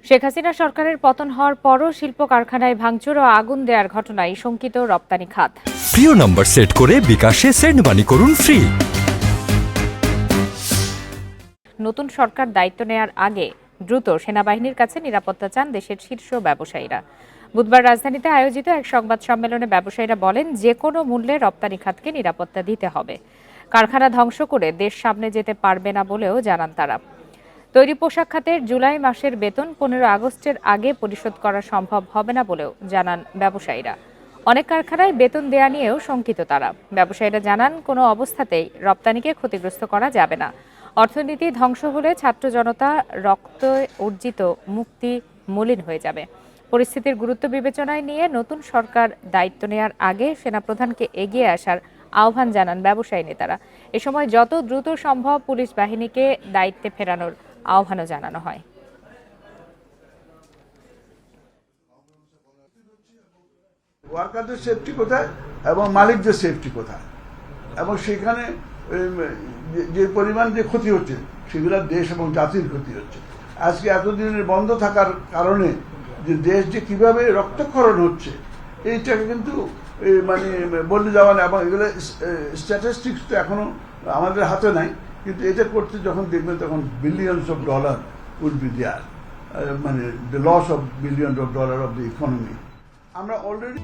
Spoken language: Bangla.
শেখ হাসিনা সরকারের পতন হওয়ার পরও শিল্প কারখানায় ভাঙচুর ও আগুন দেওয়ার ঘটনায় শঙ্কিত রপ্তানি খাত। প্রিয় নম্বর সেট করে বিকাশে সেন্ড মানি করুন ফ্রি। নতুন সরকার দায়িত্ব নেয়ার আগে দ্রুত সেনাবাহিনীর কাছে নিরাপত্তা চান দেশের শীর্ষ ব্যবসায়ীরা। বুধবার রাজধানীতে আয়োজিত এক সংবাদ সম্মেলনে ব্যবসায়ীরা বলেন, যে কোনো মূল্যে রপ্তানি খাতকে নিরাপত্তা দিতে হবে। কারখানা ধ্বংস করে দেশ সামনে যেতে পারবে না বলেও জানান তারা। তৈরি পোশাক খাতের জুলাই মাসের বেতন 15 আগস্টের আগে পরিশোধ করা সম্ভব হবে না বলেও জানান ব্যবসায়ীরা। অনেক কারখানায় বেতন দেয়া নিয়েও শঙ্কিত তারা। ব্যবসায়ীরা জানান, কোনো অবস্থাতেই রপ্তানিকে ক্ষতিগ্রস্ত করা যাবে না। অর্থনীতি ধ্বংস হলে ছাত্র জনতা রক্তে অর্জিত মুক্তি মলিন হয়ে যাবে। পরিস্থিতির গুরুত্ব বিবেচনায় নিয়ে নতুন সরকার দায়িত্ব নেয়ার আগে সেনাপ্রধানকে এগিয়ে আসার আহ্বান জানান ব্যবসায়ী নেতারা। এ সময় যত দ্রুত সম্ভব পুলিশ বাহিনীকে দায়িত্বে ফেরানোর আহ্বানও জানানো হয়। ওয়ার্কারদের সেফটি কোথায় এবং মালিকদের সেফটি কোথায়, এবং সেখানে যে পরিমাণ যে ক্ষতি হচ্ছে সেগুলো দেশ এবং জাতির ক্ষতি হচ্ছে। আজকে এতদিনের বন্ধ থাকার কারণে যে দেশ যে কিভাবে রক্তক্ষরণ হচ্ছে এইটাকে কিন্তু মানে বলে যাওয়া না, এবং এগুলো স্ট্যাটিস্টিক্স তো এখনো আমাদের হাতে নাই, কিন্তু এটা করতে যখন দেখবেন তখন billions of dollar will be there, মানে the loss of billion of dollar of the economy. আমরা অলরেডি